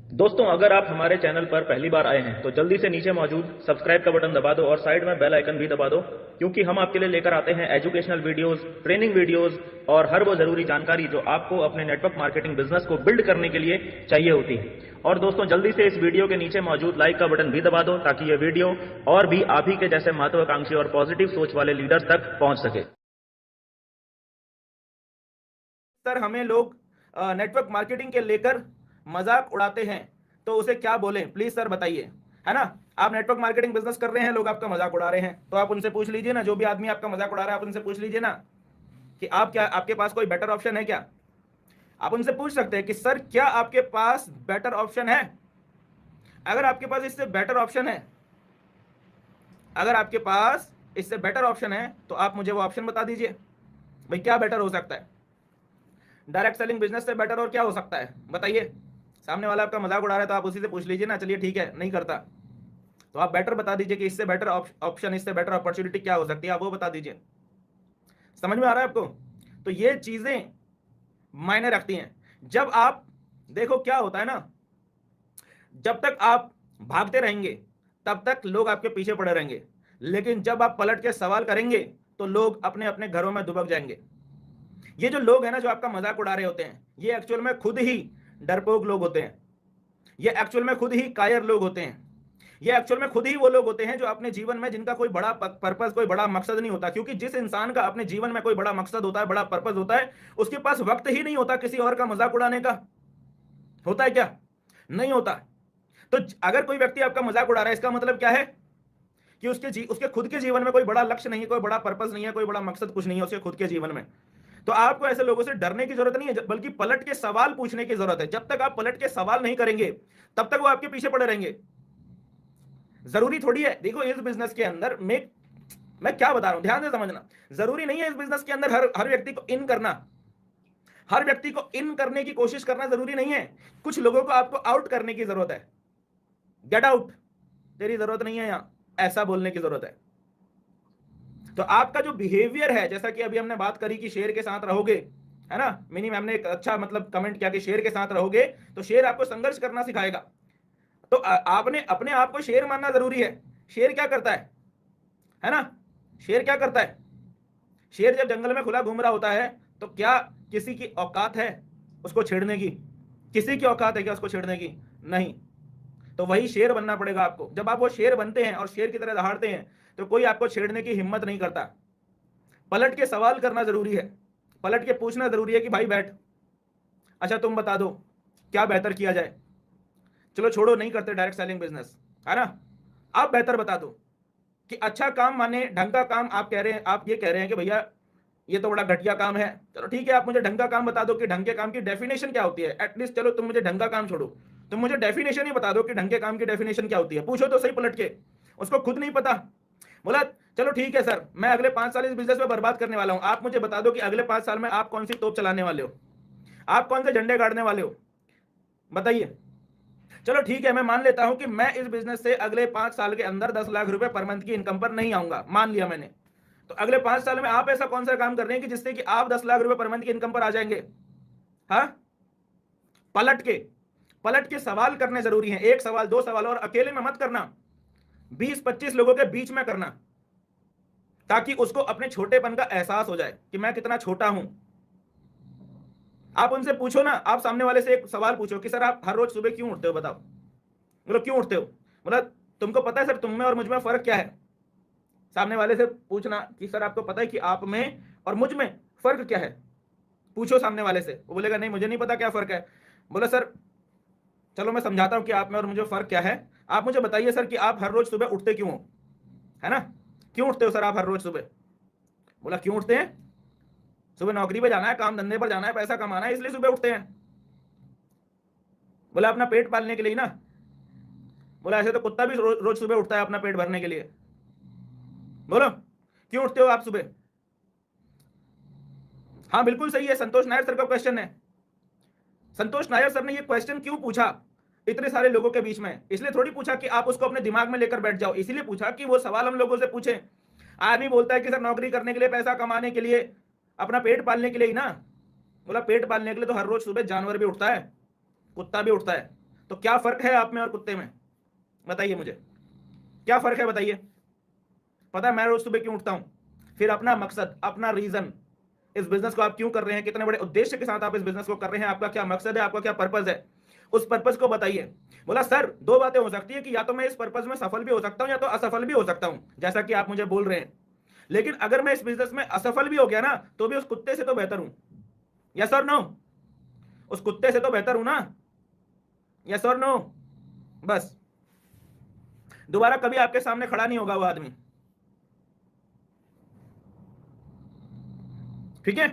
दोस्तों, अगर आप हमारे चैनल पर पहली बार आए हैं तो जल्दी से नीचे मौजूद सब्सक्राइब का बटन दबा दो और साइड में बेल आइकन भी दबा दो, क्योंकि हम आपके लिए लेकर आते हैं एजुकेशनल वीडियोस, ट्रेनिंग वीडियोस और हर वो जरूरी जानकारी जो आपको अपने नेटवर्क मार्केटिंग बिजनेस को बिल्ड करने के लिए चाहिए होती है। और दोस्तों, जल्दी से इस वीडियो के नीचे मौजूद लाइक का बटन भी दबा दो ताकि ये वीडियो और भी आप ही के जैसे महत्वाकांक्षी और पॉजिटिव सोच वाले लीडर्स तक पहुंच सके। सर, हमें लोग नेटवर्क मार्केटिंग के लेकर मजाक उड़ाते हैं, तो उसे क्या बोलें? प्लीज सर बताइए। है ना, आप नेटवर्क मार्केटिंग बिजनेस कर रहे हैं, लोग आपका मजाक उड़ा रहे हैं, तो आप उनसे पूछ लीजिए ना, जो भी आदमी आपका मजाक उड़ा रहा है आप उनसे पूछ लीजिए ना कि आप क्या, आपके पास कोई बेटर ऑप्शन है क्या? आप उनसे पूछ सकते हैं कि सर क्या आपके पास बेटर ऑप्शन है? अगर आपके पास इससे बेटर ऑप्शन है, अगर आपके पास इससे बेटर ऑप्शन है तो आप मुझे वो ऑप्शन बता दीजिए। भाई क्या बेटर हो सकता है? डायरेक्ट सेलिंग बिजनेस से बेटर और क्या हो सकता है बताइए। सामने वाला आपका मजाक उड़ा रहा है तो आप उसी से पूछ लीजिए ना। चलिए ठीक है, नहीं करता तो आप बेटर बता दीजिए कि इससे बेटर ऑप्शन, इससे बेटर अपॉर्चुनिटी क्या हो सकती है, आप वो बता दीजिए। समझ में आ रहा है आपको? तो ये चीजें मायने रखती हैं। जब आप देखो क्या होता है ना, जब तक आप भागते रहेंगे तब तक लोग आपके पीछे पड़े रहेंगे, लेकिन जब आप पलट के सवाल करेंगे तो लोग अपने अपने घरों में दुबक जाएंगे। ये जो लोग हैं ना, जो आपका मजाक उड़ा रहे होते हैं, ये एक्चुअल में खुद ही डरपोक लोग होते हैं। ये एक्चुअल में खुद ही कायर लोग होते हैं। ये एक्चुअल में खुद ही वो लोग होते हैं जो अपने जीवन में, जिनका कोई बड़ा पर्पस, कोई बड़ा मकसद नहीं होता। क्योंकि जिस इंसान का अपने जीवन में कोई बड़ा मकसद होता है, बड़ा पर्पस होता है, उसके पास वक्त ही नहीं होता किसी और का मजाक उड़ाने का। होता है क्या? नहीं होता। तो अगर कोई व्यक्ति आपका मजाक उड़ा रहा है, इसका मतलब क्या है कि उसके खुद के जीवन में कोई बड़ा लक्ष्य नहीं है, कोई बड़ा पर्पस नहीं है, कोई बड़ा मकसद कुछ नहीं है उसके खुद के जीवन में। तो आपको ऐसे लोगों से डरने की जरूरत नहीं है, बल्कि पलट के सवाल पूछने की जरूरत है। जब तक आप पलट के सवाल नहीं करेंगे तब तक वो आपके पीछे पड़े रहेंगे। जरूरी थोड़ी है, देखो इस बिजनेस के अंदर मैं क्या बता रहा हूं, ध्यान से समझना। जरूरी नहीं है इस बिजनेस के अंदर हर व्यक्ति को इन करना, हर व्यक्ति को इन करने की कोशिश करना जरूरी नहीं है। कुछ लोगों को आपको आउट करने की जरूरत है। गेट आउट, तेरी जरूरत नहीं है यहां, ऐसा बोलने की जरूरत है। तो आपका जो बिहेवियर है, जैसा कि अभी हमने बात करी कि शेर के साथ रहोगे, है ना, मिनी मैम ने एक अच्छा मतलब कमेंट किया कि शेर के साथ रहोगे तो शेर आपको संघर्ष करना सिखाएगा। तो आपने अपने आप को शेर मानना जरूरी है। शेर क्या करता है ना, शेर क्या करता है? शेर जब जंगल में खुला घूम रहा होता है तो क्या किसी की औकात है उसको छेड़ने की? किसी की औकात है क्या उसको छेड़ने की? नहीं। तो वही शेर बनना पड़ेगा आपको। जब आप वो शेर बनते हैं और शेर की तरह दहाड़ते हैं तो कोई आपको छेड़ने की हिम्मत नहीं करता। पलट के सवाल करना जरूरी है, पलट के पूछना जरूरी है कि भाई बैठ, अच्छा तुम बता दो क्या बेहतर किया जाए। चलो छोड़ो, नहीं करते डायरेक्ट सेलिंग बिजनेस, है ना। आप बेहतर बता दो कि अच्छा काम माने ढंग का काम। आप कह रहे हैं, आप ये कह रहे हैं कि भैया ये तो बड़ा घटिया काम है। चलो ठीक है, आप मुझे ढंग का काम बता दो कि ढंग के काम की डेफिनेशन क्या होती है। एटलीस्ट चलो तुम मुझे ढंग का काम छोड़ो, तुम मुझे डेफिनेशन ही बता दो कि ढंग के काम की डेफिनेशन क्या होती है। पूछो तो सही पलट के, उसको खुद नहीं पता। बोला चलो ठीक है सर, मैं अगले 5 साल इस बिजनेस में बर्बाद करने वाला हूं, आप मुझे बता दो कि अगले 5 साल में आप कौन सी तोप चलाने वाले हो, आप कौन से झंडे गाड़ने वाले हो, बताइए। चलो ठीक है, मैं मान लेता हूं कि मैं इस बिजनेस से अगले 5 साल के अंदर 10 लाख रुपए पर मंथ की इनकम पर नहीं आऊंगा, मान लिया मैंने। तो अगले 5 साल में आप ऐसा कौन सा काम कर रहे हैं कि जिससे कि आप 10 लाख रुपए पर मंथ की इनकम पर आ जाएंगे? हाँ, पलट के सवाल करने जरूरी है। एक सवाल, 2 सवाल, और अकेले में मत करना, 20-25 लोगों के बीच में करना, ताकि उसको अपने छोटेपन का एहसास हो जाए कि मैं कितना छोटा हूं। आप उनसे पूछो ना, आप सामने वाले से एक सवाल पूछो कि सर आप हर रोज सुबह क्यों उठते हो, बताओ। बोलो क्यों उठते हो, बोला तुमको पता है सर तुम में और मुझ में फर्क क्या है? सामने वाले से पूछना कि सर आपको पता है कि आप में और मुझ में फर्क क्या है? पूछो सामने वाले से, वो बोलेगा नहीं मुझे नहीं पता क्या फर्क है। बोला सर चलो मैं समझाता हूं कि आप में और मुझे फर्क क्या है। आप मुझे बताइए सर कि आप हर रोज सुबह उठते क्यों हो, है ना, क्यों उठते हो सर आप हर रोज सुबह? बोला क्यों उठते हैं? सुबह नौकरी पे जाना है, काम धंधे पर जाना है, पैसा कमाना है, इसलिए सुबह उठते हैं। बोला अपना पेट पालने के लिए ना। बोला ऐसे तो कुत्ता भी रोज सुबह उठता है अपना पेट भरने के लिए। बोलो क्यों उठते हो आप सुबह? हाँ बिल्कुल सही है, संतोष नायर सर का क्वेश्चन है। संतोष नायर सर ने ये क्वेश्चन क्यों पूछा इतने सारे लोगों के बीच में? इसलिए थोड़ी पूछा कि आप उसको अपने दिमाग में लेकर बैठ जाओ, इसीलिए पूछा कि वो सवाल हम लोगों से पूछे। आदमी बोलता है कि सर नौकरी करने के लिए, पैसा कमाने के लिए, अपना पेट पालने के लिए ही ना। बोला पेट पालने के लिए तो हर रोज सुबह जानवर भी उठता है, कुत्ता भी उठता है। तो क्या फर्क है आप में और कुत्ते में? बताइए मुझे, क्या फर्क है बताइए। पता है मैं रोज सुबह क्यों उठता हूं? फिर अपना मकसद, अपना रीजन, इस बिजनेस को आप क्यों कर रहे हैं, कितने बड़े उद्देश्य के साथ आप इस बिजनेस को कर रहे हैं, आपका क्या मकसद है, आपका क्या पर्पज है, उस पर्पज को बताइए। बोला सर दो बातें हो सकती है कि या तो मैं इस पर्पज में सफल भी हो सकता हूं या तो असफल भी हो सकता हूं, जैसा कि आप मुझे बोल रहे हैं। लेकिन अगर मैं इस बिजनेस में असफल भी हो गया ना तो भी उस कुत्ते से तो बेहतर हूं। यस और नो? उस कुत्ते से तो बेहतर हूं ना? यस और नो? बस दोबारा कभी आपके सामने खड़ा नहीं होगा वो आदमी। ठीक है?